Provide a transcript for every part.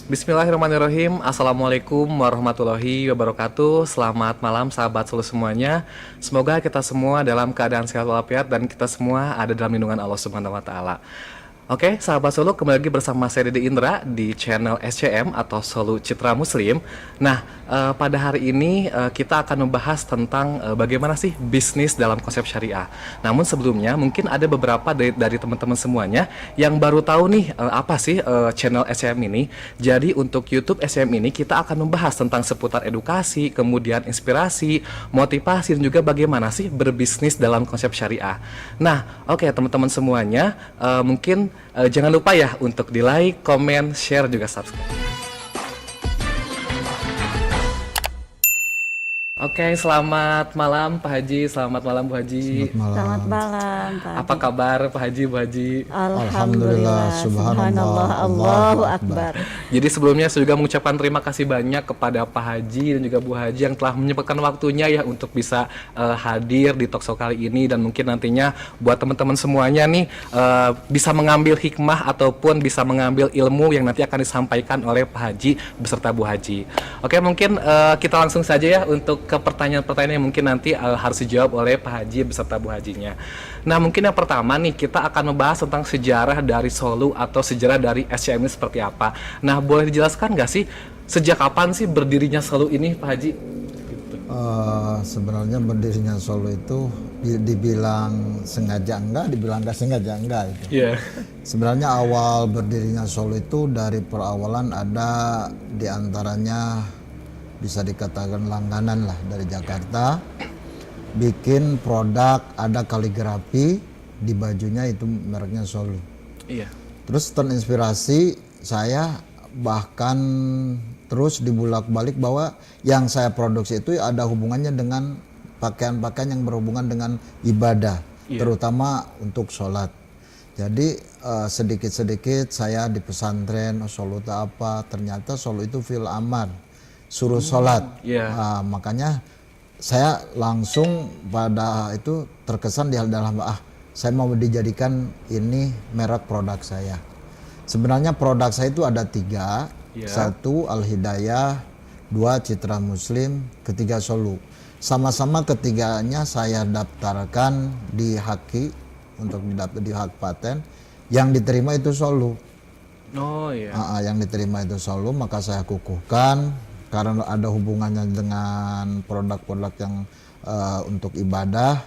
Bismillahirrahmanirrahim. Assalamualaikum warahmatullahi wabarakatuh. Selamat malam sahabat Solo semuanya. Semoga kita semua dalam keadaan sehat walafiat dan kita semua ada dalam lindungan Allah Subhanahu wa taala. Oke, sahabat Solo, kembali lagi bersama saya Dede Indra di channel SCM atau Solo Citra Muslim. Nah, pada hari ini kita akan membahas tentang bagaimana sih bisnis dalam konsep syariah. Namun sebelumnya mungkin ada beberapa dari teman-teman semuanya yang baru tahu nih apa sih channel SCM ini. Jadi untuk YouTube SCM ini kita akan membahas tentang seputar edukasi, kemudian inspirasi, motivasi, dan juga bagaimana sih berbisnis dalam konsep syariah. Nah, oke teman-teman semuanya, mungkin jangan lupa ya untuk di like, komen, share, juga subscribe. Oke, selamat malam Pak Haji, selamat malam Bu Haji. Selamat malam Pak. Apa kabar Pak Haji, Bu Haji? Alhamdulillah, subhanallah, Allahu Akbar. Jadi sebelumnya saya juga mengucapkan terima kasih banyak kepada Pak Haji dan juga Bu Haji yang telah menyempatkan waktunya ya untuk bisa hadir di talkshow kali ini, dan mungkin nantinya buat teman-teman semuanya nih bisa mengambil hikmah ataupun bisa mengambil ilmu yang nanti akan disampaikan oleh Pak Haji beserta Bu Haji. Oke, mungkin kita langsung saja ya untuk ke pertanyaan-pertanyaan yang mungkin nanti harus dijawab oleh Pak Haji beserta Bu Hajinya. Nah, mungkin yang pertama nih kita akan membahas tentang sejarah dari Solo atau sejarah dari SCM ini seperti apa. Nah, boleh dijelaskan nggak sih sejak kapan sih berdirinya Solo ini, Pak Haji? Gitu. Sebenarnya berdirinya Solo itu dibilang sengaja enggak, dibilang nggak sengaja enggak itu. Iya. Sebenarnya awal berdirinya Solo itu dari perawalan ada diantaranya bisa dikatakan langganan lah dari Jakarta, bikin produk, ada kaligrafi di bajunya itu mereknya Solo. Iya. Terus terinspirasi saya bahkan terus dibulak-balik bahwa yang saya produksi itu ada hubungannya dengan pakaian-pakaian yang berhubungan dengan ibadah, terutama untuk sholat. Jadi sedikit-sedikit saya di pesantren, Solo itu apa, ternyata Solo itu fil amar, suruh sholat. Makanya saya langsung pada itu terkesan di dalam saya mau dijadikan ini merek produk saya. Sebenarnya produk saya itu ada 3, 1 Al Hidayah, 2 Citra Muslim, ketiga Solo. Sama-sama ketiganya saya daftarkan di Haki untuk didaftar di hak paten. Yang diterima itu Solo. Oh iya. Yang diterima itu Solo, maka saya kukuhkan karena ada hubungannya dengan produk-produk yang untuk ibadah,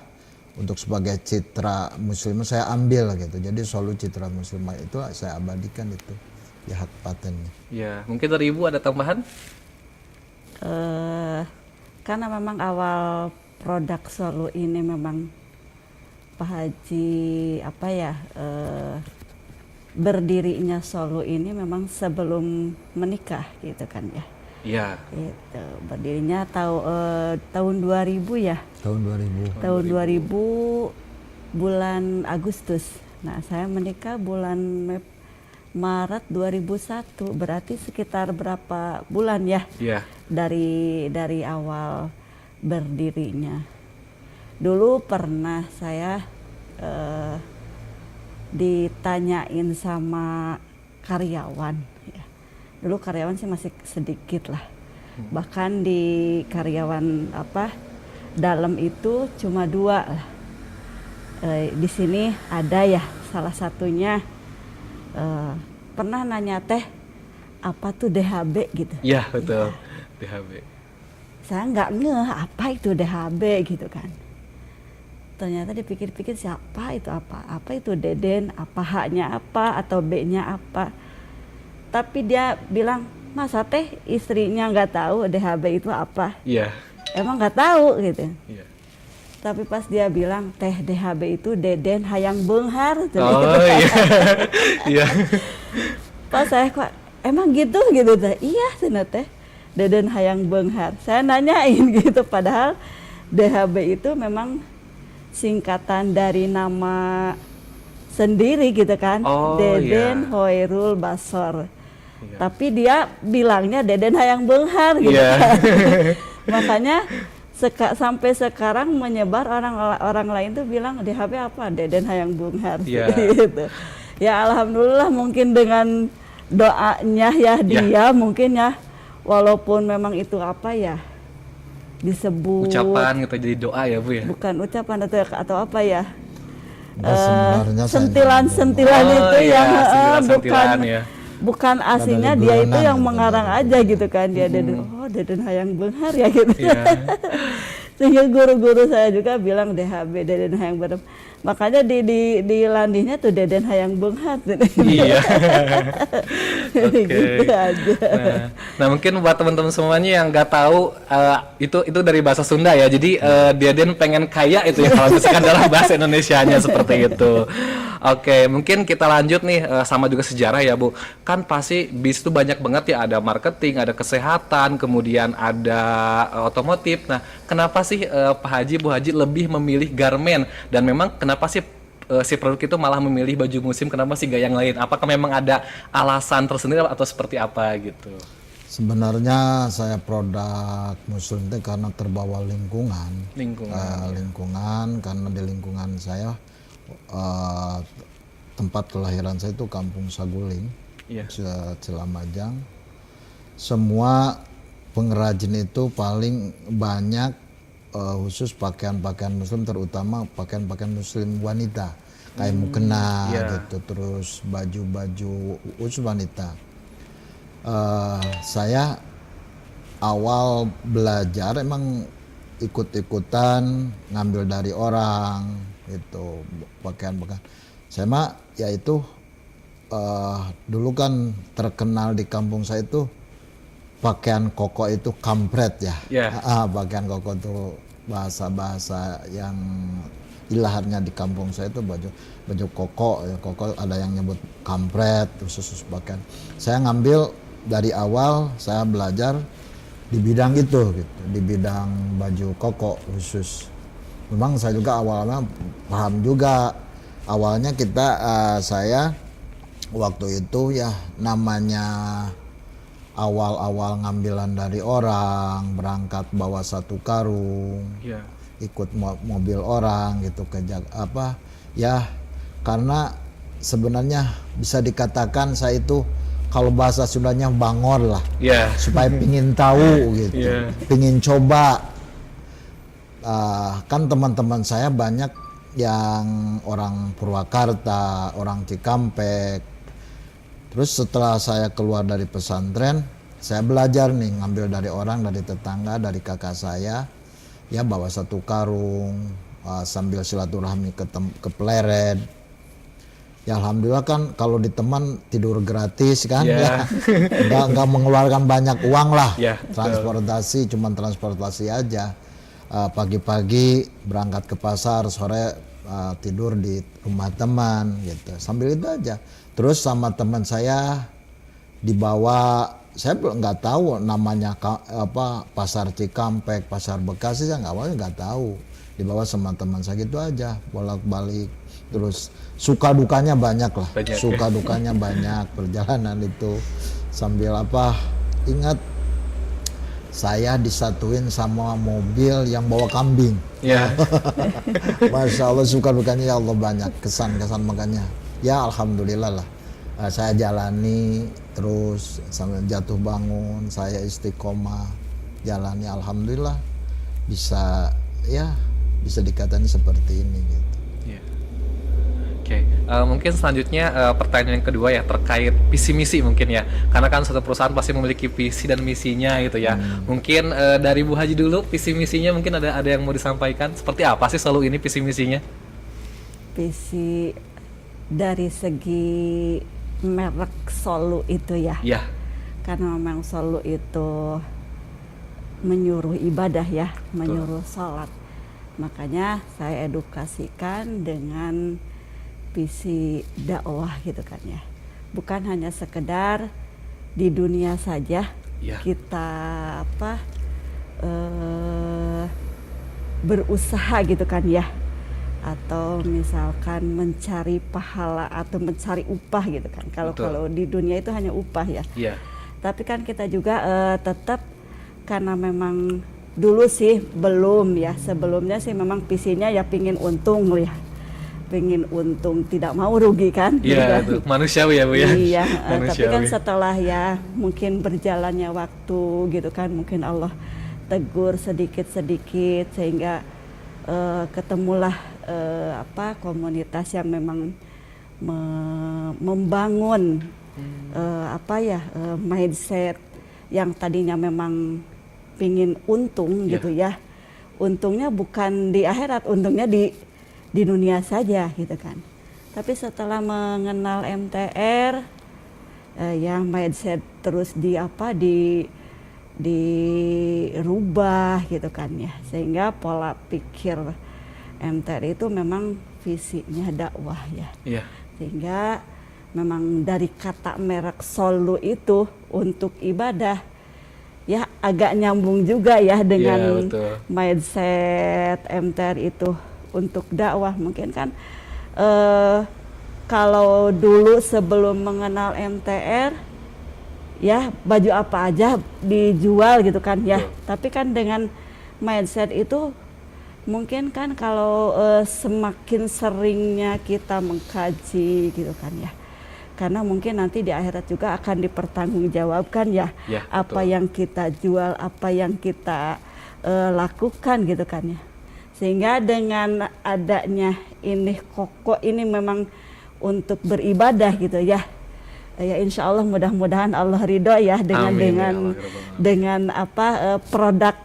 untuk sebagai citra muslimah saya ambil gitu. Jadi Solo Citra Muslimah itu saya abadikan itu di hak patennya. Ya, mungkin dari Ibu ada tambahan? Karena memang awal produk Solo ini memang Pak Haji berdirinya Solo ini memang sebelum menikah gitu kan ya. Iya. Itu berdirinya tahun 2000 ya. Tahun 2000. Tahun 2000 bulan Agustus. Nah, saya menikah bulan Maret 2001. Berarti sekitar berapa bulan ya? Iya. Dari awal berdirinya. Dulu pernah saya ditanyain sama karyawan. Dulu karyawan sih masih sedikit lah, bahkan di karyawan dalam itu cuma 2 lah. Di sini ada ya salah satunya pernah nanya teh apa tuh DHB gitu. Iya betul, DHB. Saya nggak ngeh apa itu DHB gitu kan. Ternyata dipikir-pikir siapa itu apa itu Deden, apa H-nya apa atau B-nya apa. Tapi dia bilang, masa teh istrinya nggak tahu DHB itu apa? Iya. Emang nggak tahu gitu. Iya. Tapi pas dia bilang teh DHB itu Deden Hayang Beunghar. Oh iya. Iya. Pas saya kok emang gitu teh. Iya cenah teh Deden Hayang Beunghar. Saya nanyain gitu, padahal DHB itu memang singkatan dari nama sendiri gitu kan. Deden Hoirul Basor. Tapi dia bilangnya Deden Hayang Beunghar gitu kan. Makanya sampai sekarang menyebar, orang lain tuh bilang DHB apa, Deden Hayang Beunghar gitu. Ya alhamdulillah mungkin dengan doanya ya dia mungkin ya, walaupun memang itu apa ya disebut Ucapan gitu jadi doa ya Bu ya. bukan ucapan atau apa ya, Sebenarnya saya sentilan-sentilan Oh, itu iya, yang sentilan-sentilan ya. bukan aslinya Ada dia itu guyonan yang gitu, mengarang aja gitu kan dia Deden, oh Deden Hayang Beunghar ya gitu. Iya. Sehingga guru-guru saya juga bilang DHB Deden Hayang Beunghar. Makanya di landingnya tuh Deden Hayang Beunghar. Iya. Oke. Gitu aja. Nah, mungkin buat teman-teman semuanya yang nggak tahu itu dari bahasa Sunda ya. Jadi Deden pengen kaya itu ya kalau misalkan dalam bahasa Indonesianya seperti itu. Oke, mungkin kita lanjut nih sama juga sejarah ya Bu. Kan pasti bis itu banyak banget ya, ada marketing, ada kesehatan, kemudian ada otomotif. Nah, kenapa sih Pak Haji, Bu Haji lebih memilih garmen, dan memang kenapa sih si produk itu malah memilih baju musim, kenapa sih gak yang lain? Apakah memang ada alasan tersendiri atau seperti apa gitu? Sebenarnya saya produk muslim itu karena terbawa lingkungan. Lingkungan, karena di lingkungan saya tempat kelahiran saya itu Kampung Saguling, Cilamajang. Semua pengrajin itu paling banyak khusus pakaian-pakaian muslim, terutama pakaian-pakaian muslim wanita, kayak mukena gitu, terus baju-baju khusus wanita. Saya awal belajar emang ikut-ikutan ngambil dari orang itu pakaian-pakaian. Saya mah ya itu dulu kan terkenal di kampung saya itu pakaian koko itu kampret ya. Pakaian koko itu bahasa-bahasa yang ilahannya di kampung saya itu baju koko ya, koko ada yang nyebut kampret, khusus pakaian. Saya ngambil dari awal, saya belajar di bidang itu gitu, di bidang baju koko khusus. Memang saya juga awalnya paham juga. Awalnya saya waktu itu ya namanya awal-awal ngambilan dari orang, berangkat bawa satu karung, ikut mobil orang gitu ke karena sebenarnya bisa dikatakan saya itu kalau bahasa Sundanya bangor lah, supaya pingin tahu gitu, pingin coba. Kan teman-teman saya banyak yang orang Purwakarta, orang Cikampek. Terus setelah saya keluar dari pesantren, saya belajar nih ngambil dari orang, dari tetangga, dari kakak saya, ya bawa satu karung sambil silaturahmi ke Pleret. Ya alhamdulillah kan kalau di teman tidur gratis kan, ya nggak mengeluarkan banyak uang lah, transportasi cuman transportasi aja. Pagi-pagi berangkat ke pasar, sore tidur di rumah teman gitu, sambil itu aja. Terus sama teman saya dibawa, saya nggak tahu namanya pasar Cikampek, pasar Bekasi, saya nggak tahu. Dibawa sama teman saya gitu aja, bolak-balik. Terus suka dukanya banyak lah, suka dukanya banyak perjalanan itu. Sambil ingat saya disatuin sama mobil yang bawa kambing. Masya Allah, suka dukanya ya Allah banyak, kesan-kesan makanya. Ya alhamdulillah lah, saya jalani terus sampai jatuh bangun, saya istiqomah jalani, alhamdulillah bisa dikatakan seperti ini gitu. Oke, mungkin selanjutnya pertanyaan yang kedua ya terkait visi misi mungkin ya, karena kan suatu perusahaan pasti memiliki visi dan misinya gitu ya. Mungkin dari Bu Haji dulu, visi misinya mungkin ada yang mau disampaikan, seperti apa sih selalu ini visi misinya? Visi dari segi merek Solu itu ya, karena memang Solu itu menyuruh ibadah ya, menyuruh sholat. Makanya saya edukasikan dengan visi dakwah gitu kan ya, bukan hanya sekedar di dunia saja kita berusaha gitu kan ya, atau misalkan mencari pahala atau mencari upah gitu kan. Kalau di dunia itu hanya upah ya. Tapi kan kita juga tetap, karena memang dulu sih belum ya, sebelumnya sih memang visinya ya pingin untung ya. pengen untung tidak mau rugi kan. Iya, itu manusiawi ya Bu ya. Iya, tapi kan Manusiawi. setelah ya mungkin berjalannya waktu gitu kan, mungkin Allah tegur sedikit-sedikit sehingga ketemulah komunitas yang memang membangun mindset yang tadinya memang pingin untung gitu ya. Untungnya bukan di akhirat, untungnya di dunia saja gitu kan. Tapi setelah mengenal MTR, yang mindset terus dirubah gitu kan ya, sehingga pola pikir MTR itu memang visinya dakwah ya. Iya. Sehingga memang dari kata merek solu itu untuk ibadah ya agak nyambung juga ya dengan betul. mindset MTR itu untuk dakwah. Mungkin kan kalau dulu sebelum mengenal MTR ya baju apa aja dijual gitu kan ya. Tapi kan dengan mindset itu mungkin kan kalau semakin seringnya kita mengkaji gitu kan ya. Karena mungkin nanti di akhirat juga akan dipertanggungjawabkan ya, apa betul. yang kita jual, apa yang kita lakukan gitu kan ya. Sehingga dengan adanya ini koko ini memang untuk beribadah gitu ya. Ya insya Allah mudah-mudahan Allah ridho ya dengan Amin, ya Allah, dengan produk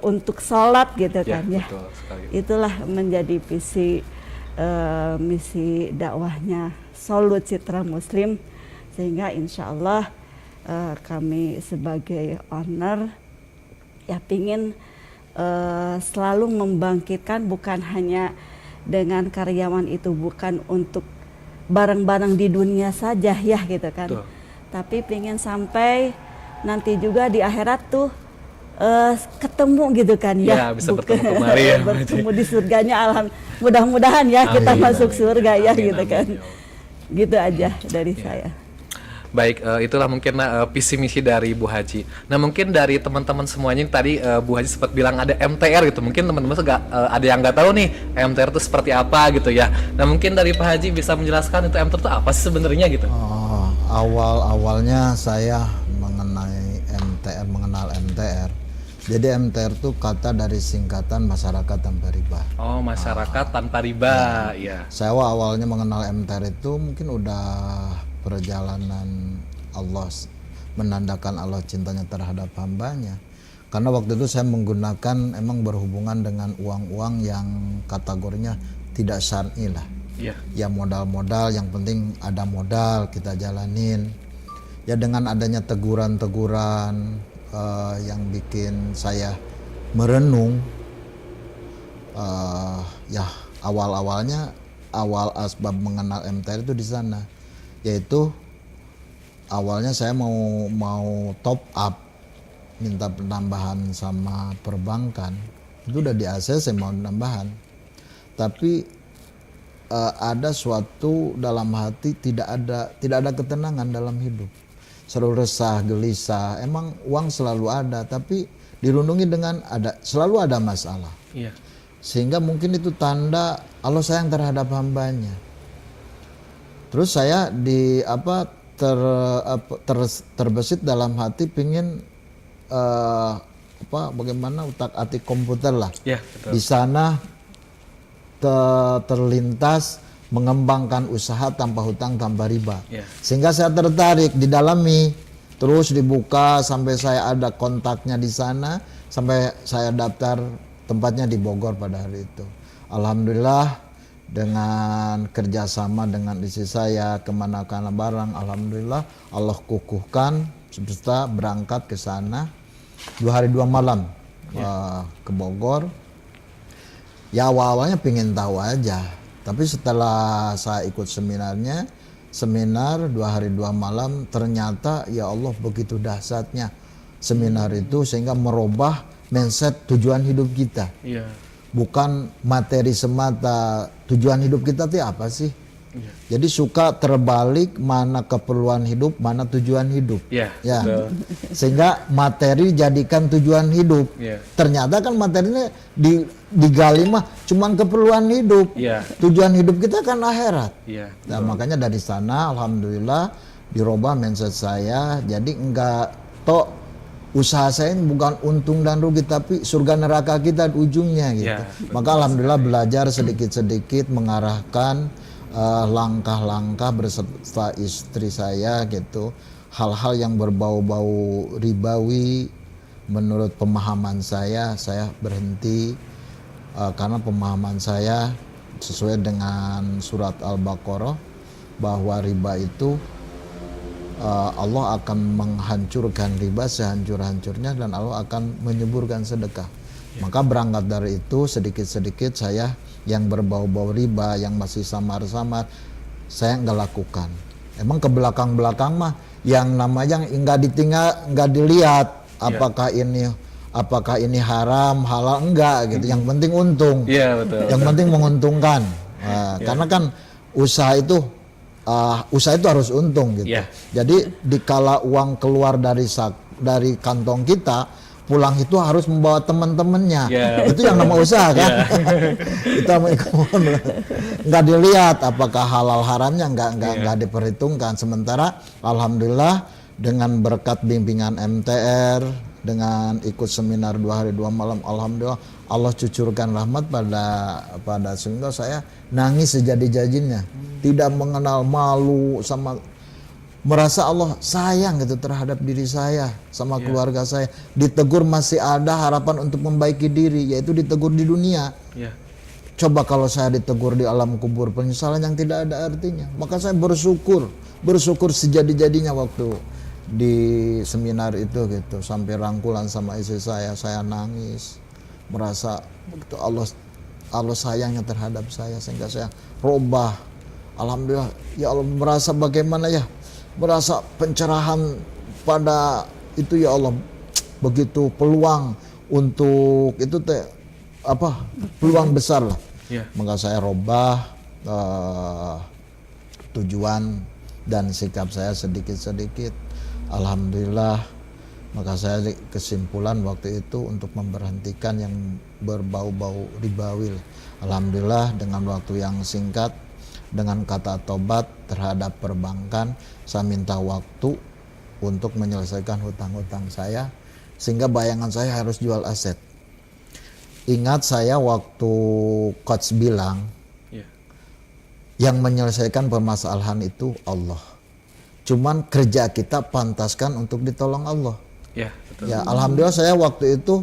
untuk sholat gitu kan ya. Betul sekali. Itulah menjadi misi dakwahnya Solu Citra Muslim, sehingga insya Allah kami sebagai owner ya pingin selalu membangkitkan, bukan hanya dengan karyawan itu, bukan untuk barang-barang di dunia saja ya gitu kan. Betul. Tapi pingin sampai nanti juga di akhirat tuh ketemu gitu kan ya. Bisa bertemu kembali ya. Bertemu di surganya, mudah-mudahan ya kita masuk surga ya gitu kan. Gitu aja dari saya. Baik, itulah mungkin visi misi dari Bu Haji. Nah mungkin dari teman-teman semuanya tadi Bu Haji sempat bilang ada MTR gitu. Mungkin teman-teman ada yang nggak tahu nih MTR itu seperti apa gitu ya. Nah mungkin dari Pak Haji bisa menjelaskan itu MTR itu apa sih sebenarnya gitu? Awalnya saya mengenal MTR. Jadi MTR itu kata dari singkatan masyarakat tanpa riba. Oh, masyarakat tanpa riba, ya. Saya awalnya mengenal MTR itu mungkin udah perjalanan Allah, menandakan Allah cintanya terhadap hambanya. Karena waktu itu saya menggunakan emang berhubungan dengan uang-uang yang kategorinya tidak syar'i lah. Iya. Ya modal-modal, yang penting ada modal kita jalanin. Ya dengan adanya teguran-teguran yang bikin saya merenung, ya awal asbab mengenal MTR itu di sana, yaitu awalnya saya mau top up, minta penambahan sama perbankan, itu udah di ACC saya mau penambahan, tapi ada suatu dalam hati tidak ada ketenangan dalam hidup. Selalu resah, gelisah. Emang uang selalu ada, tapi dirundungi dengan selalu ada masalah. Iya. Sehingga mungkin itu tanda Allah sayang terhadap hambanya. Terus saya terbesit dalam hati pingin bagaimana utak-atik komputer lah. Iya, betul. Di sana terlintas mengembangkan usaha tanpa hutang tanpa riba. Sehingga saya tertarik didalami, terus dibuka sampai saya ada kontaknya di sana, sampai saya daftar tempatnya di Bogor pada hari itu. Alhamdulillah dengan kerjasama dengan istri saya kemana-mana barang, alhamdulillah Allah kukuhkan serta berangkat ke sana 2 hari 2 malam ke Bogor. Ya awalnya pengen tahu aja. Tapi setelah saya ikut seminar 2 hari 2 malam, ternyata ya Allah begitu dahsyatnya seminar itu sehingga merubah mindset tujuan hidup kita. Iya. Bukan materi semata, tujuan hidup kita itu apa sih? Jadi suka terbalik, mana keperluan hidup, mana tujuan hidup. Iya, Ya. betul. Sehingga materi jadikan tujuan hidup. Iya. Ternyata kan materinya digali mah cuman keperluan hidup. Iya. Tujuan hidup kita kan akhirat. Iya. Nah, makanya dari sana alhamdulillah dirubah mindset saya, jadi enggak tok usaha saya ini bukan untung dan rugi, tapi surga neraka kita di ujungnya gitu. Ya, Maka alhamdulillah belajar sedikit-sedikit mengarahkan langkah-langkah berserta istri saya gitu, hal-hal yang berbau-bau ribawi menurut pemahaman saya berhenti karena pemahaman saya sesuai dengan surat Al-Baqarah bahwa riba itu Allah akan menghancurkan riba sehancur-hancurnya dan Allah akan menyuburkan sedekah. Maka berangkat dari itu sedikit-sedikit saya yang berbau-bau riba, yang masih samar-samar, saya nggak lakukan. Emang ke belakang-belakang mah yang namanya nggak ditinggal, nggak dilihat apakah ini haram, halal, enggak gitu. Yang penting untung. Iya, betul. Yang penting menguntungkan. Nah, karena kan usaha itu harus untung gitu. Yeah. Jadi dikala uang keluar dari kantong kita, pulang itu harus membawa teman-temannya. Yeah, itu yang nama usaha kan. Kita nggak dilihat apakah halal haramnya nggak diperhitungkan. Sementara alhamdulillah dengan berkat bimbingan MTR, dengan ikut seminar 2 hari 2 malam, alhamdulillah Allah cucurkan rahmat pada sehingga saya nangis sejadi-jadinya, tidak mengenal malu, sama merasa Allah sayang gitu terhadap diri saya sama keluarga saya. Ditegur masih ada harapan untuk membaiki diri, yaitu ditegur di dunia. Coba kalau saya ditegur di alam kubur, penyesalan yang tidak ada artinya. Maka saya bersyukur sejadi-jadinya waktu di seminar itu gitu, sampai rangkulan sama istri saya nangis, merasa begitu Allah sayangnya terhadap saya sehingga saya robah. Alhamdulillah ya Allah, merasa bagaimana ya, merasa pencerahan pada itu ya Allah, begitu peluang untuk itu peluang besar lah. Maka saya robah tujuan dan sikap saya sedikit-sedikit. Alhamdulillah, maka saya kesimpulan waktu itu untuk memberhentikan yang berbau-bau ribawi. Alhamdulillah dengan waktu yang singkat, dengan kata tobat terhadap perbankan, saya minta waktu untuk menyelesaikan hutang-hutang saya, sehingga bayangan saya harus jual aset. Ingat saya waktu coach bilang, yang menyelesaikan permasalahan itu Allah. Cuman kerja kita pantaskan untuk ditolong Allah. Ya, betul. Ya, alhamdulillah saya waktu itu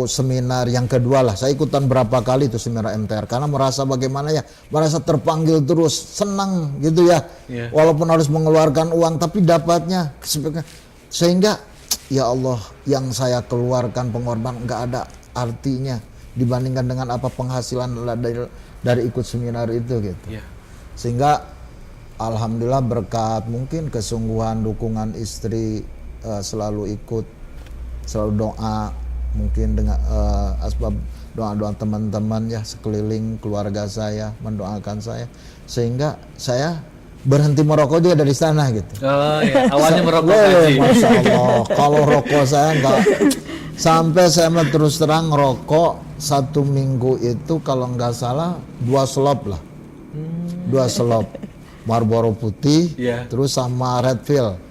seminar yang kedua lah, saya ikutan berapa kali itu seminar MTR karena merasa bagaimana ya, merasa terpanggil terus, senang gitu ya. Walaupun harus mengeluarkan uang tapi dapatnya sehingga ya Allah, yang saya keluarkan pengorbanan nggak ada artinya dibandingkan dengan apa penghasilan dari ikut seminar itu gitu. Sehingga alhamdulillah berkat mungkin kesungguhan, dukungan istri, selalu ikut, selalu doa, mungkin dengan asbab doa-doa teman-teman ya sekeliling keluarga saya mendoakan saya, sehingga saya berhenti merokok juga dari sana gitu. Oh ya, awalnya merokok aja. Masya Allah, kalau rokok saya enggak, sampai saya terus terang rokok 1 minggu itu kalau nggak salah 2 selop lah, 2 selop. Marlboro putih, terus sama Redfield,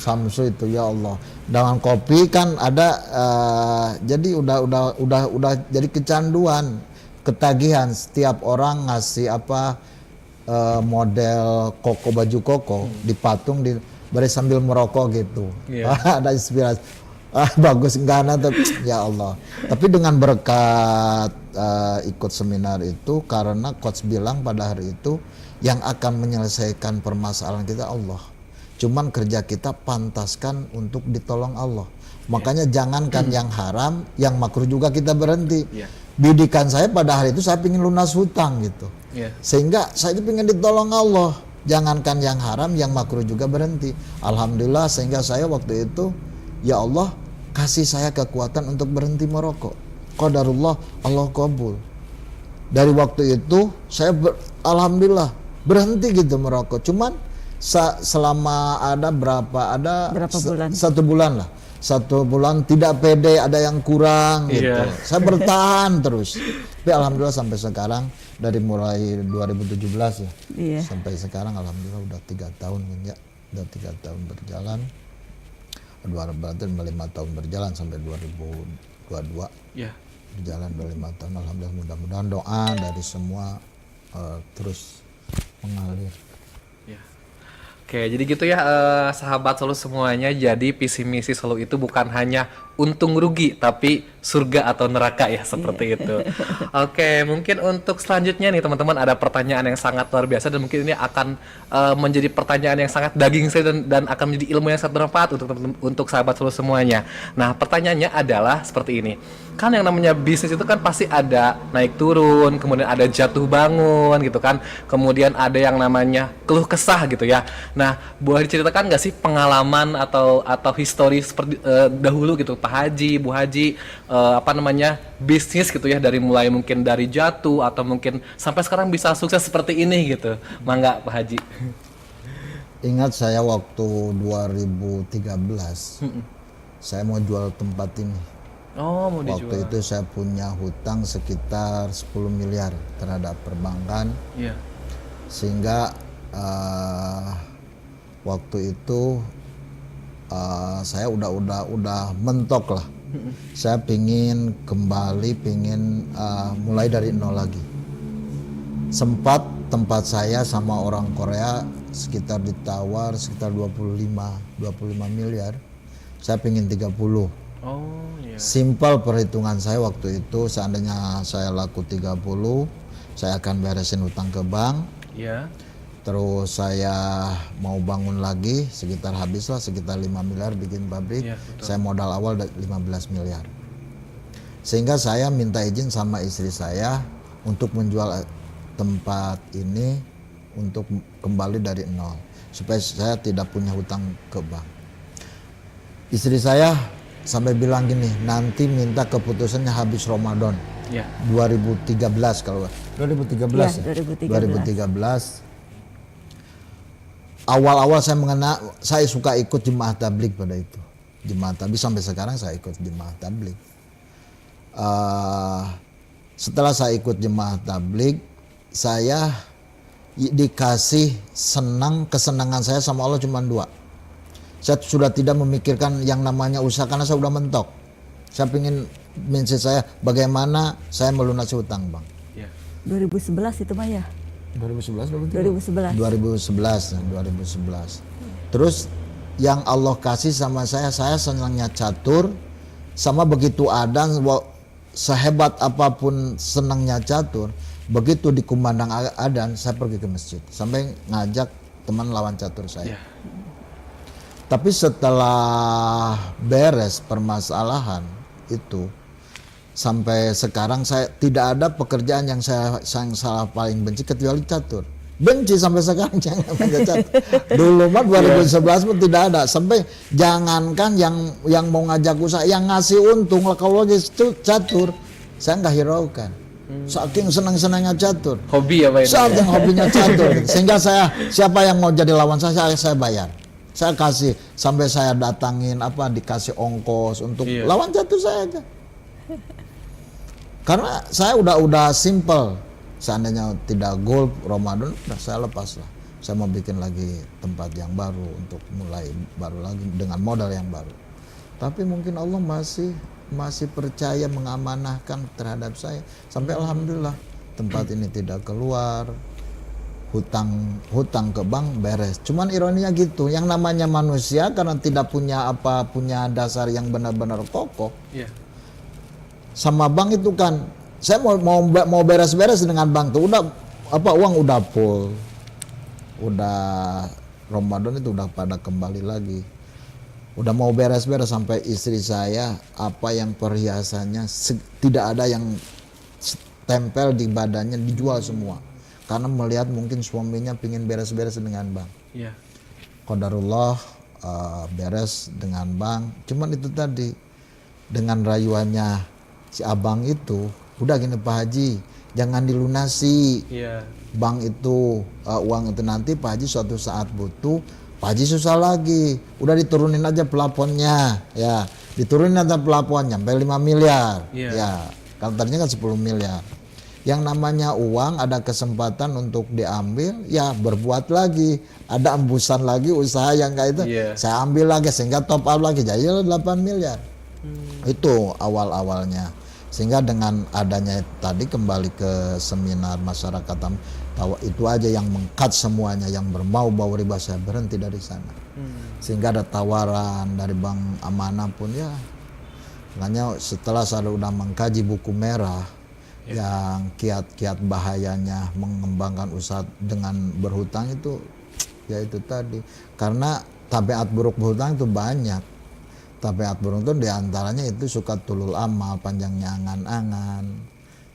Samsu itu ya Allah. Dengan kopi kan ada, jadi udah jadi kecanduan, ketagihan. Setiap orang ngasih model baju koko dipatung beri sambil merokok gitu. Ada inspirasi. Bagus enggak tuh ya Allah. Tapi dengan berkat ikut seminar itu, karena coach bilang pada hari itu yang akan menyelesaikan permasalahan kita Allah. Cuman kerja kita pantaskan untuk ditolong Allah. Makanya jangankan yang haram, yang makruh juga kita berhenti. Bidikan saya pada hari itu saya ingin lunas hutang gitu. Sehingga saya itu ingin ditolong Allah. Jangankan yang haram, yang makruh juga berhenti. Alhamdulillah sehingga saya waktu itu ya Allah kasih saya kekuatan untuk berhenti merokok. Qadarullah, Allah kabul. Dari waktu itu saya alhamdulillah berhenti gitu merokok. Cuman selama Berapa bulan? 1 bulan lah. 1 bulan tidak pede, ada yang kurang gitu. Iya. Saya bertahan terus. Tapi alhamdulillah sampai sekarang dari mulai 2017 ya. Iya. Sampai sekarang alhamdulillah udah 3 tahun kan ya. Udah 3 tahun berjalan. Berarti 5 tahun berjalan sampai 2022. Ya. Berjalan udah 5 tahun, alhamdulillah. Mudah-mudahan doa dari semua terus mengalir. Ya. Oke, jadi gitu ya sahabat Solo semuanya. Jadi visi misi Solo itu bukan hanya untung rugi, tapi surga atau neraka ya, seperti itu. Oke, mungkin untuk selanjutnya nih teman-teman ada pertanyaan yang sangat luar biasa dan mungkin ini akan menjadi pertanyaan yang sangat daging sekali dan akan menjadi ilmu yang sangat bermanfaat untuk sahabat Solo semuanya. Nah, pertanyaannya adalah seperti ini. Kan yang namanya bisnis itu kan pasti ada naik turun, kemudian ada jatuh bangun gitu kan. Kemudian ada yang namanya keluh kesah gitu ya. Nah, boleh diceritakan nggak sih pengalaman atau histori seperti dahulu gitu Pak Haji, Bu Haji bisnis gitu ya, dari mulai mungkin dari jatuh atau mungkin sampai sekarang bisa sukses seperti ini gitu. Mangga Pak Haji. Ingat saya waktu 2013 saya mau jual tempat ini. Oh, mau dijual. Waktu itu saya punya hutang sekitar 10 miliar terhadap perbankan. Iya. Sehingga waktu itu saya udah mentok lah. Saya pingin kembali, mulai dari nol lagi. Sempat tempat saya sama orang Korea sekitar ditawar sekitar 25 miliar. Saya pingin 30. Oh, iya. Simpel perhitungan saya waktu itu, seandainya saya laku 30, saya akan beresin hutang ke bank. Iya. Terus saya mau bangun lagi, habislah sekitar 5 miliar bikin pabrik. Iya, betul. Saya modal awal 15 miliar. Sehingga saya minta izin sama istri saya untuk menjual tempat ini untuk kembali dari nol. Supaya saya tidak punya hutang ke bank. Istri saya sampai bilang gini, nanti minta keputusannya habis Ramadan. Iya. 2013 kalau 2013 Ya, ya. 2013. Awal-awal saya suka ikut jemaah tabligh pada itu. Jemaah tabligh sampai sekarang saya ikut jemaah tabligh. Setelah saya ikut jemaah tabligh, saya dikasih kesenangan saya sama Allah cuma 2. Saya sudah tidak memikirkan yang namanya usaha karena saya udah mentok. Saya pingin mindset saya bagaimana saya melunasi hutang bang. Iya. 2011 itu mah ya. 2011. 2011. 2011. Terus yang Allah kasih sama saya senangnya catur. Sama begitu adzan, sehebat apapun senangnya catur, begitu dikumandang adzan saya pergi ke masjid sampai ngajak teman lawan catur saya. Iya. Tapi setelah beres permasalahan itu, sampai sekarang saya tidak ada pekerjaan yang saya paling benci kecuali catur. Benci sampai sekarang jangan catur. Dulu mah 2011 pun tidak ada. Sampai jangankan yang mau ngajak usaha, yang ngasih untung lah kalau lagi catur, saya nggak hiraukan. Saking senang-senangnya catur. Hobi ya Pak? Saking hobinya catur. Sehingga siapa yang mau jadi lawan saya bayar. Saya kasih sampai saya datangin dikasih ongkos untuk lawan catur saya aja. Karena saya udah simple. Seandainya tidak goal Ramadan udah saya lepas lah. Saya mau bikin lagi tempat yang baru untuk mulai baru lagi dengan modal yang baru. Tapi mungkin Allah masih percaya mengamanahkan terhadap saya sampai alhamdulillah tempat ini tidak keluar. Hutang ke bank beres. Cuman ironinya gitu, yang namanya manusia karena tidak punya dasar yang benar-benar kokoh. Iya. Sama bank itu kan, saya mau beres-beres dengan bank tuh uang udah full. Udah Ramadan itu udah pada kembali lagi. Udah mau beres-beres sampai istri saya yang perhiasannya tidak ada yang tempel di badannya dijual semua. Karena melihat mungkin suaminya pingin beres-beres dengan bank. Iya. Qadarullah beres dengan bank. Cuman itu tadi dengan rayuannya si abang itu udah gini Pak Haji, jangan dilunasi Iya. bank itu, uang itu, nanti Pak Haji suatu saat butuh, Pak Haji susah lagi, udah diturunin aja plafonnya, ya diturunin aja plafonnya sampai 5 miliar, Iya. ya kalau tadinya kan 10 miliar. Yang namanya uang ada kesempatan untuk diambil, ya berbuat lagi, ada embusan lagi usaha yang kayak itu, Iya. saya ambil lagi sehingga top up lagi, jadi 8 miliar. Itu awal-awalnya. Sehingga dengan adanya tadi kembali ke seminar masyarakat bahwa itu aja yang mengkat semuanya, yang berbau-bau riba, saya berhenti dari sana. Sehingga ada tawaran dari Bank Amanah pun, ya makanya setelah saya udah mengkaji buku merah yang kiat-kiat bahayanya mengembangkan usaha dengan berhutang itu, ya itu tadi, karena tabiat buruk berhutang itu banyak. Tabiat buruk itu diantaranya itu suka tulul amal, panjangnya angan-angan,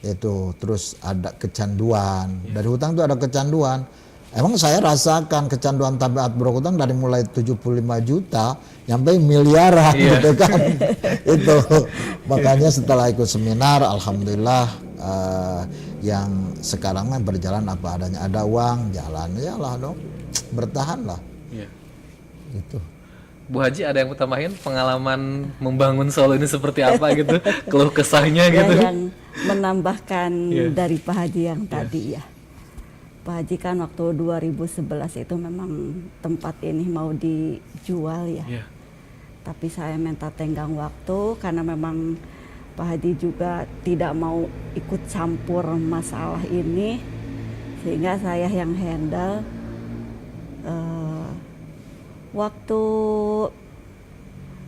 itu terus ada kecanduan. Dari hutang itu ada kecanduan. Emang saya rasakan kecanduan tabiat buruk hutang dari mulai 75 juta sampai miliaran gitu kan. Itu makanya setelah ikut seminar, alhamdulillah yang sekarang mah berjalan apa adanya, ada uang jalan, ya lah dong, bertahan lah. Iya. Gitu. Bu Haji ada yang mau tambahin pengalaman membangun Solo ini seperti apa gitu, keluh kesahnya gitu. Ya, yang menambahkan dari Pak Haji yang tadi ya. Pak Haji kan waktu 2011 itu memang tempat ini mau dijual ya. Iya. Tapi saya minta tenggang waktu karena memang Pak Haji juga tidak mau ikut campur masalah ini, sehingga saya yang handle. Waktu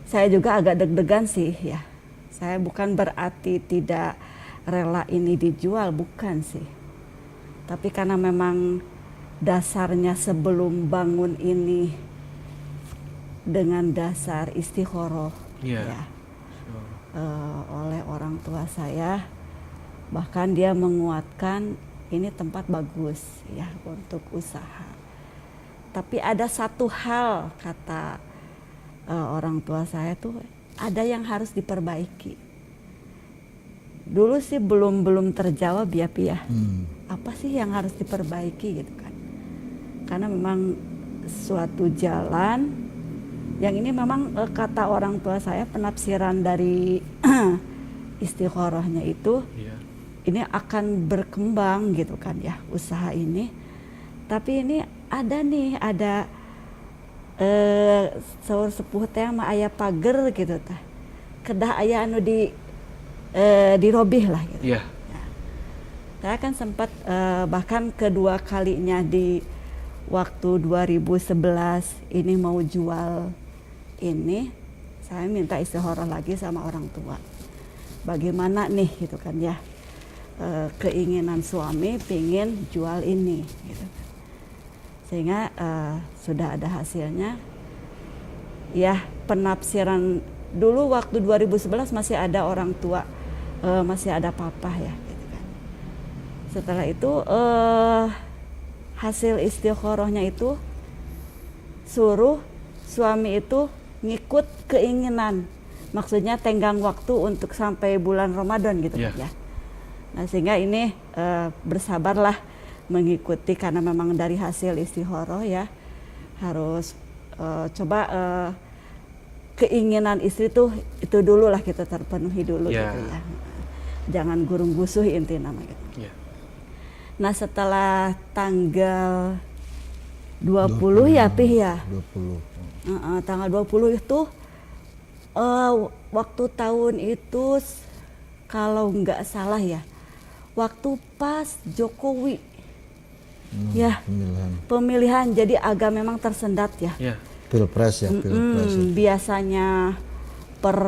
saya juga agak deg-degan sih ya. Saya bukan berarti tidak rela ini dijual, bukan sih. Tapi karena memang dasarnya sebelum bangun ini dengan dasar istikharah ya, oleh orang tua saya, bahkan dia menguatkan ini tempat bagus ya untuk usaha. Tapi ada satu hal, kata orang tua saya tuh, ada yang harus diperbaiki. Dulu sih belum terjawab ya Pi ya. Apa sih yang harus diperbaiki gitu kan? Karena memang suatu jalan yang ini memang kata orang tua saya, penafsiran dari istikharahnya itu, ini akan berkembang gitu kan ya usaha ini. Tapi ini ada saur sepuh teh mah aya pager gitu teh. Kedah aya anu dirobih lah gitu. Iya. Nah, saya kan sempat bahkan kedua kalinya di waktu 2011 ini mau jual ini, saya minta istikharah lagi sama orang tua. Bagaimana nih gitu kan ya. Keinginan suami pingin jual ini gitu. Sehingga sudah ada hasilnya. Ya, penafsiran dulu waktu 2011 masih ada orang tua, masih ada papa ya gitu kan. Setelah itu hasil istikharahnya itu suruh suami itu ngikut keinginan. Maksudnya tenggang waktu untuk sampai bulan Ramadan gitu ya. Nah, sehingga ini bersabarlah mengikuti, karena memang dari hasil istikharah ya harus coba keinginan istri tuh itu dulu lah kita terpenuhi dulu gitu ya. Jangan gurung gusuh intinya gitu. Nah, setelah tanggal 20 ya Pi ya. 20. Tanggal 20 itu waktu tahun itu kalau nggak salah ya, waktu pas Jokowi pemilihan, jadi agak memang tersendat ya. Pilpres ya, pilpres. Biasanya per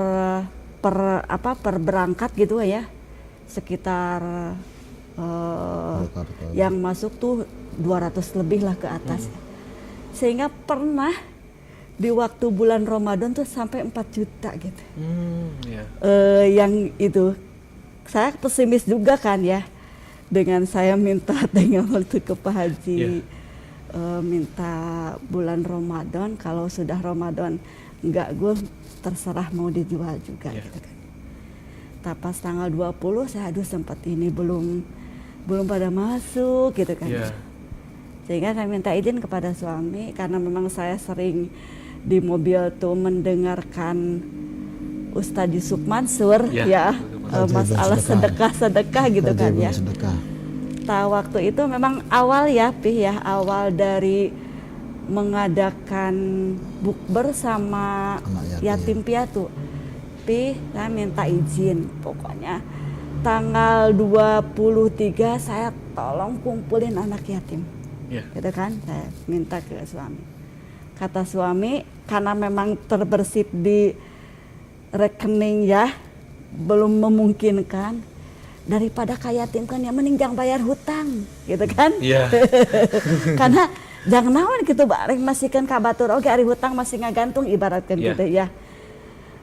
berangkat gitu ya, sekitar yang masuk tuh 200 lebih lah ke atas. Sehingga pernah di waktu bulan Ramadan tuh sampai 4 juta gitu. Yang itu saya pesimis juga kan ya, dengan saya minta tengah waktu ke Pak Haji, minta bulan Ramadan, kalau sudah Ramadan enggak, gue terserah mau dijual juga gitu kan. Pas tanggal 20 saya aduh sempat ini belum pada masuk gitu kan. Iya. Sehingga saya minta izin kepada suami karena memang saya sering di mobil tuh mendengarkan Ustadz Yusuf Mansur Iya. masalah sedekah gitu kan ya. Sedekah. Waktu itu memang awal ya Pi ya, awal dari mengadakan bukber sama Anak yatim piatu. Pi, saya minta izin pokoknya tanggal 23 saya tolong kumpulin anak yatim. Iya. Gitu kan, saya minta ke suami. Kata suami, karena memang terbersit di rekening ya, belum memungkinkan, daripada kayatimkan ya mending jangan bayar hutang, gitu kan? Iya. Karena jangan naon gitu bareng masihkan kabatur oke ari hutang masih ngagantung ibaratkan Iya. gitu ya.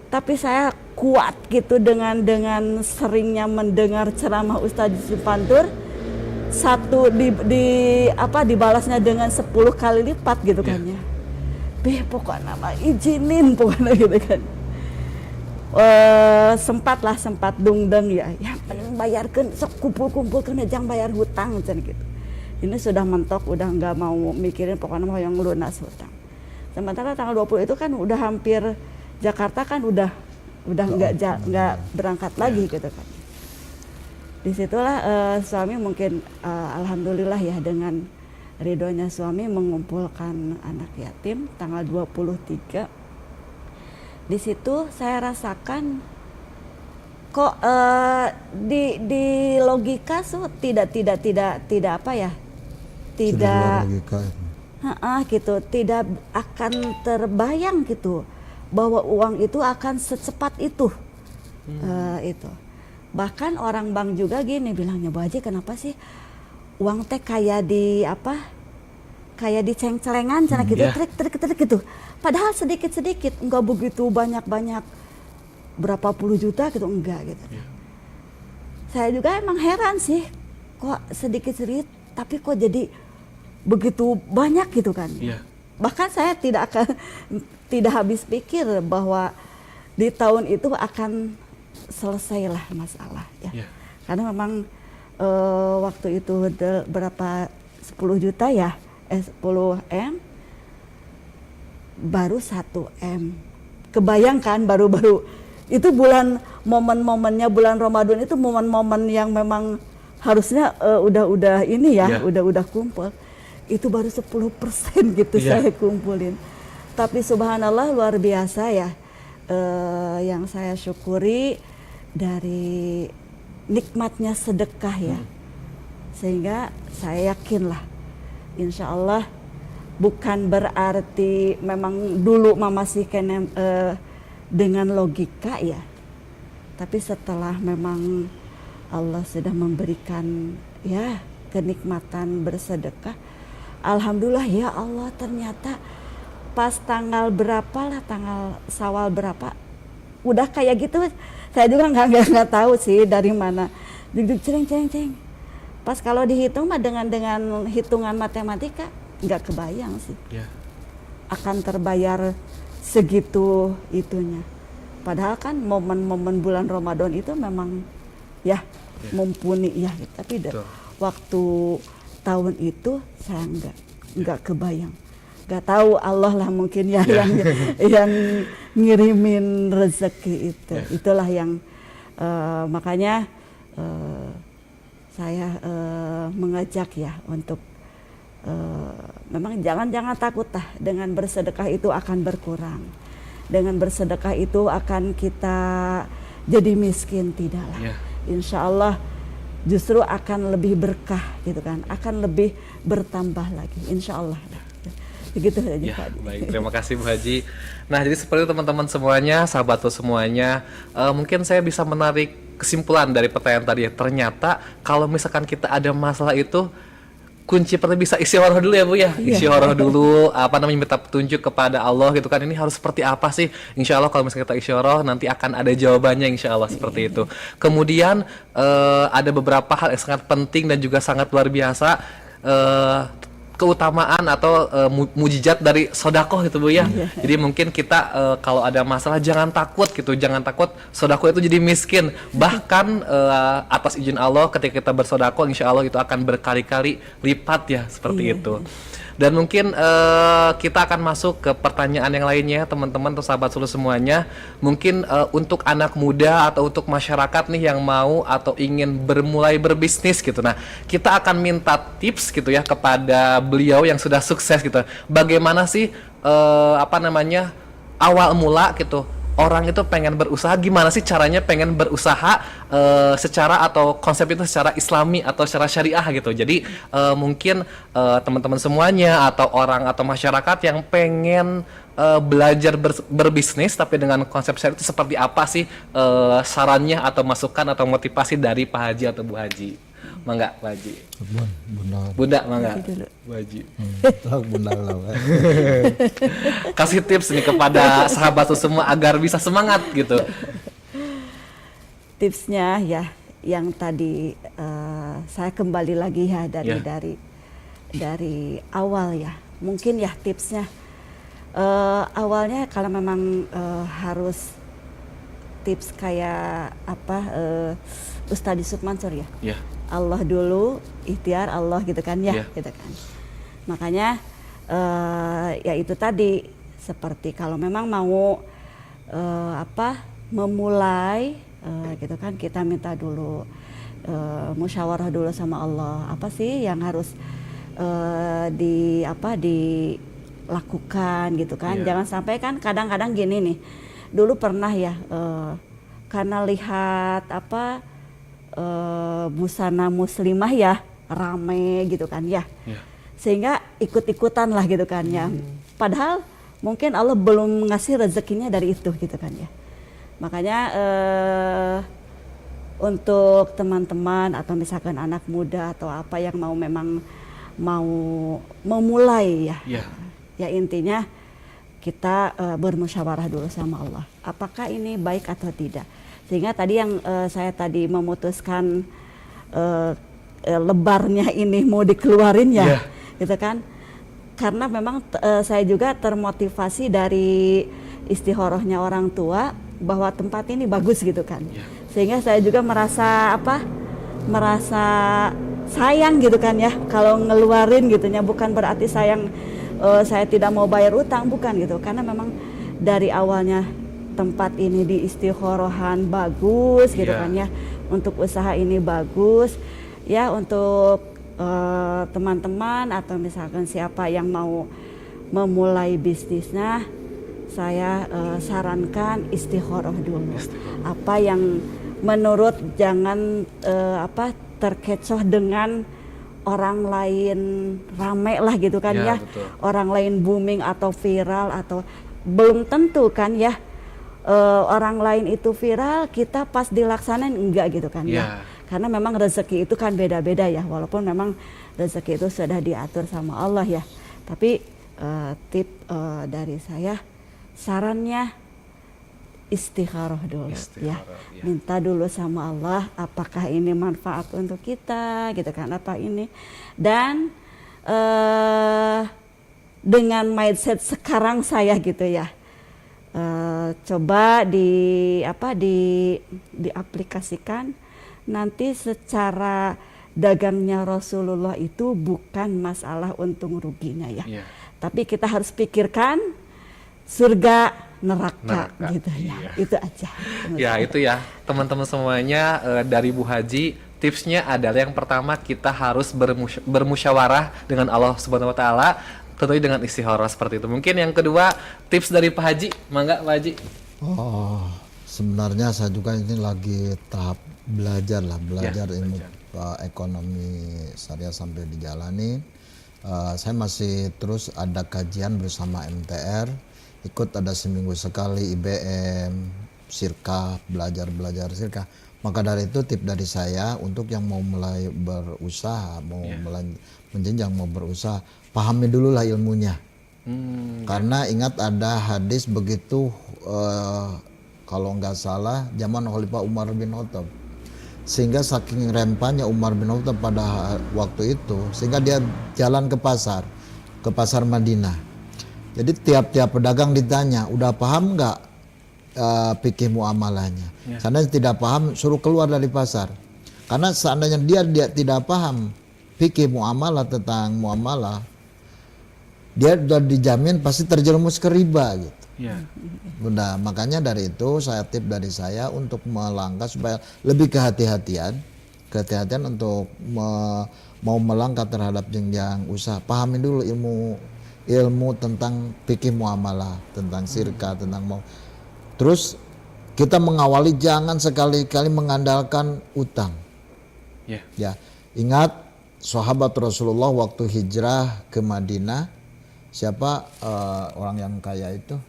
Tapi saya kuat gitu dengan seringnya mendengar ceramah Ustadz Yusuf Pantur, satu dibalasnya dengan 10 kali lipat gitu kan ya. Pokoknya mah izinin pokoknya gitu kan. Sempat dungdeng ya pengen bayarkan sok kumpul-kumpulkan jangan bayar hutang gitu. Ini sudah mentok udah nggak mau mikirin pokoknya mau yang lunas hutang. Sementara tanggal 20 itu kan udah hampir Jakarta kan udah nggak berangkat lagi gitu kan. Disitulah suami mungkin alhamdulillah ya dengan ridhonya suami mengumpulkan anak yatim tanggal 23. Di situ saya rasakan kok di logika tidak apa ya, tidak logika. Gitu, tidak akan terbayang gitu bahwa uang itu akan secepat itu. Itu bahkan orang bank juga gini bilangnya, Bu Haji kenapa sih uang teh kayak di ceng-celengan sana gitu, trik gitu. Padahal sedikit-sedikit, enggak begitu banyak-banyak berapa puluh juta gitu, enggak gitu. Saya juga emang heran sih, kok sedikit-sedikit tapi kok jadi begitu banyak gitu kan. Bahkan saya tidak habis pikir bahwa di tahun itu akan selesailah masalah ya. Karena memang waktu itu berapa 10 juta ya, 10 M baru 1 M. Kebayangkan baru itu momen-momennya bulan Ramadan itu momen-momen yang memang harusnya udah ini ya, udah kumpul. Itu baru 10% gitu saya kumpulin. Tapi subhanallah luar biasa ya, yang saya syukuri dari nikmatnya sedekah ya. Sehingga saya yakinlah insya Allah bukan berarti memang dulu mama sih dengan logika ya. Tapi setelah memang Allah sudah memberikan ya kenikmatan bersedekah, alhamdulillah ya Allah, ternyata pas tanggal berapa lah, tanggal Syawal berapa udah kayak gitu. Saya juga nggak tahu sih dari mana, duduk ceng. Pas kalau dihitung mah dengan hitungan matematika nggak kebayang sih akan terbayar segitu itunya. Padahal kan momen-momen bulan Ramadan itu memang ya mumpuni ya, tapi waktu tahun itu saya nggak kebayang. Nggak tahu Allah lah mungkin ya yang ngirimin rezeki itu. Itulah yang makanya saya mengajak ya untuk memang jangan takut dengan bersedekah itu akan berkurang. Dengan bersedekah itu akan kita jadi miskin, tidaklah. Insya Allah justru akan lebih berkah gitu kan, akan lebih bertambah lagi insya Allah. Begitu saja Pak. Baik, terima kasih Bu Haji. Nah, jadi seperti itu teman-teman semuanya, sahabatku semuanya, mungkin saya bisa menarik kesimpulan dari pertanyaan tadi ya. Ternyata kalau misalkan kita ada masalah itu, kunci pertama bisa istikharah dulu ya Bu ya. Istikharah dulu, minta petunjuk kepada Allah gitu kan. Ini harus seperti apa sih? Insya Allah kalau misalnya kita istikharah nanti akan ada jawabannya insya Allah seperti itu. Kemudian ada beberapa hal yang sangat penting dan juga sangat luar biasa. keutamaan atau mujizat dari sodakoh gitu Bu ya. Jadi mungkin kita kalau ada masalah jangan takut gitu, jangan takut sodakoh itu jadi miskin. Bahkan atas izin Allah ketika kita bersodakoh, insya Allah itu akan berkali-kali lipat ya seperti itu. Dan mungkin kita akan masuk ke pertanyaan yang lainnya teman-teman atau sahabat Sulu semuanya. Mungkin untuk anak muda atau untuk masyarakat nih yang mau atau ingin bermulai berbisnis gitu. Nah, kita akan minta tips gitu ya kepada beliau yang sudah sukses gitu. Bagaimana sih awal mula gitu. Orang itu pengen berusaha, gimana sih caranya pengen berusaha secara atau konsep itu secara islami atau secara syariah gitu. Jadi mungkin teman-teman semuanya atau orang atau masyarakat yang pengen belajar berbisnis tapi dengan konsep syariah itu seperti apa sih sarannya atau masukan atau motivasi dari Pak Haji atau Bu Haji? Mangga Pak Haji. Bunda mangga. Bu Haji. Bunda lah. Kasih tips nih kepada sahabat semua agar bisa semangat gitu. Tipsnya ya yang tadi saya kembali lagi ya dari awal ya. Mungkin ya tipsnya awalnya kalau memang harus tips kayak Ustadz Yusuf Mansur ya. Yeah. Allah dulu, ikhtiar Allah gitu kan ya, gitu kan. Makanya ya itu tadi seperti kalau memang mau memulai gitu kan kita minta dulu musyawarah dulu sama Allah. Apa sih yang harus dilakukan gitu kan. Jangan sampai kan kadang-kadang gini nih. Dulu pernah ya karena lihat busana muslimah ya rame gitu kan ya, sehingga ikut-ikutan lah gitu kan ya. Padahal mungkin Allah belum ngasih rezekinya dari itu gitu kan ya. Makanya untuk teman-teman atau misalkan anak muda atau apa yang memang mau memulai ya, ya intinya kita bermusyawarah dulu sama Allah. Apakah ini baik atau tidak? Sehingga tadi yang saya tadi memutuskan lebarnya ini mau dikeluarin ya, gitu kan? Karena memang saya juga termotivasi dari istikharahnya orang tua bahwa tempat ini bagus gitu kan. Sehingga saya juga merasa merasa sayang gitu kan ya kalau ngeluarin gitunya, bukan berarti sayang saya tidak mau bayar utang, bukan gitu. Karena memang dari awalnya tempat ini di istiqorohan bagus gitu kan ya, untuk usaha ini bagus ya, untuk teman-teman atau misalkan siapa yang mau memulai bisnisnya, saya sarankan istiqoroh dulu. Apa yang menurut jangan terkecoh dengan orang lain rame lah gitu kan ya, orang lain booming atau viral, atau belum tentu kan ya. Orang lain itu viral, kita pas dilaksanain enggak gitu kan ya. Karena memang rezeki itu kan beda-beda ya, walaupun memang rezeki itu sudah diatur sama Allah ya. Tapi dari saya sarannya istikharah dulu ya. Minta dulu sama Allah apakah ini manfaat untuk kita gitu kan, apa ini. Dan dengan mindset sekarang saya gitu ya, coba diaplikasikan nanti secara dagangnya Rasulullah itu bukan masalah untung ruginya ya, tapi kita harus pikirkan surga neraka gitu ya. Itu aja ya. Itu ya teman-teman semuanya, dari Bu Haji tipsnya adalah yang pertama kita harus bermusyawarah dengan Allah Subhanahu Wa Taala, tentunya dengan istikharah seperti itu. Mungkin yang kedua tips dari Pak Haji, mangga Pak Haji. Sebenarnya saya juga ini lagi tahap belajar ilmu ekonomi syariah sampai dijalani. Saya masih terus ada kajian bersama MTR, ikut ada seminggu sekali IBM, Sirkah, belajar Sirkah. Maka dari itu tips dari saya untuk yang mau mulai berusaha, mau mulai menjenjang mau berusaha, pahami dulu lah ilmunya. Karena ingat ada hadis begitu, kalau nggak salah zaman Khalifah Umar bin Khattab, sehingga saking rempahnya Umar bin Khattab pada waktu itu, sehingga dia jalan ke pasar Madinah. Jadi tiap-tiap pedagang ditanya, udah paham nggak fikih muamalahnya? Seandainya tidak paham, suruh keluar dari pasar. Karena seandainya dia tidak paham fikih muamalah tentang muamalah, dia sudah dijamin pasti terjerumus ke riba gitu. Udah, makanya dari itu tip dari saya untuk melangkah supaya lebih kehati-hatian untuk mau melangkah terhadap jenjang usaha. Pahami dulu ilmu tentang fikih muamalah, tentang sirka, tentang mau. Terus kita mengawali jangan sekali-kali mengandalkan utang. Ya, ingat sahabat Rasulullah waktu hijrah ke Madinah, siapa orang yang kaya itu?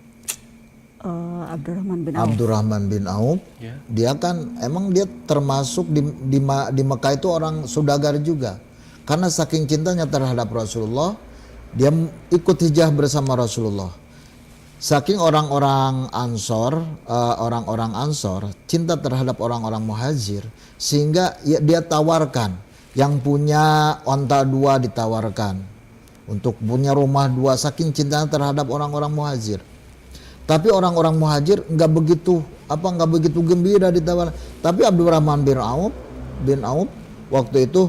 Abdurrahman bin Auf. Dia kan emang dia termasuk di Mekah itu orang saudagar juga. Karena saking cintanya terhadap Rasulullah, dia ikut hijrah bersama Rasulullah. Saking orang-orang Ansor cinta terhadap orang-orang Muhajir, sehingga dia tawarkan, yang punya onta 2 ditawarkan, untuk punya rumah 2, saking cintanya terhadap orang-orang Muhajir. Tapi orang-orang Muhajir nggak begitu gembira ditawar. Tapi Abdurrahman bin Auf waktu itu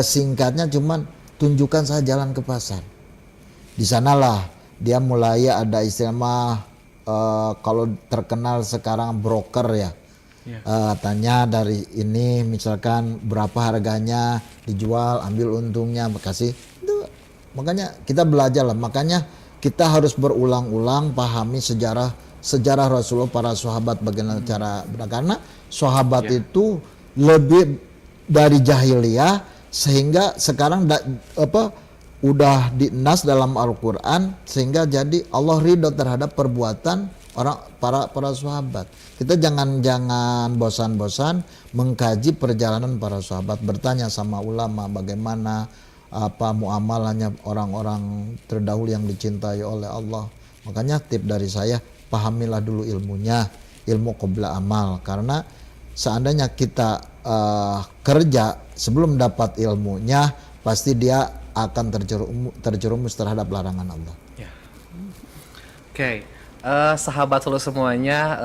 singkatnya cuman tunjukkan saya jalan ke pasar. Di sanalah dia mulai ada istilah kalau terkenal sekarang broker ya. Tanya dari ini misalkan berapa harganya, dijual, ambil untungnya, kasih. Itu makanya kita belajar lah. Makanya kita harus berulang-ulang pahami sejarah Rasulullah, para sahabat, bagaimana cara, karena sahabat itu lebih dari jahiliyah, sehingga sekarang udah dinas dalam Al-Quran, sehingga jadi Allah ridho terhadap perbuatan para sahabat. Kita jangan bosan-bosan mengkaji perjalanan para sahabat, bertanya sama ulama bagaimana muamalahnya orang-orang terdahulu yang dicintai oleh Allah. Makanya tip dari saya, pahamilah dulu ilmunya, ilmu qabla amal. Karena seandainya kita kerja sebelum dapat ilmunya, pasti dia akan terjerumus terhadap larangan Allah. Oke. Sahabat solo semuanya,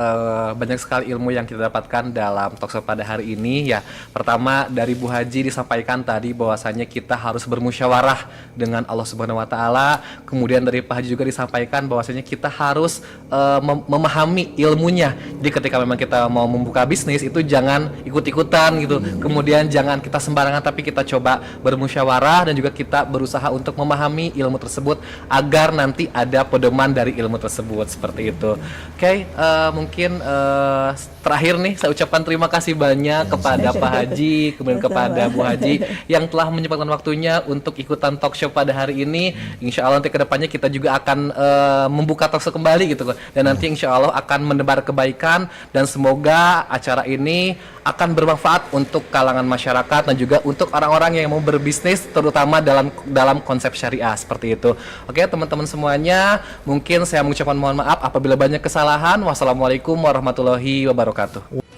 banyak sekali ilmu yang kita dapatkan dalam talkshow pada hari ini ya. Pertama dari Bu Haji disampaikan tadi bahwasanya kita harus bermusyawarah dengan Allah Subhanahu wa taala. Kemudian dari Pak Haji juga disampaikan bahwasanya kita harus memahami ilmunya. Jadi ketika memang kita mau membuka bisnis itu jangan ikut-ikutan gitu. Kemudian jangan kita sembarangan, tapi kita coba bermusyawarah dan juga kita berusaha untuk memahami ilmu tersebut agar nanti ada pedoman dari ilmu tersebut. Seperti itu. Oke, mungkin terakhir nih saya ucapkan terima kasih banyak kepada Pak Haji, kemudian kepada Bu Haji yang telah menyempatkan waktunya untuk ikutan talk show pada hari ini. Insya Allah nanti kedepannya kita juga akan membuka talk show kembali gitu, dan nanti insya Allah akan menebar kebaikan, dan semoga acara ini akan bermanfaat untuk kalangan masyarakat dan juga untuk orang-orang yang mau berbisnis, terutama dalam konsep syariah seperti itu. Oke, teman-teman semuanya, mungkin saya mengucapkan mohon maaf apabila banyak kesalahan. Wassalamualaikum warahmatullahi wabarakatuh.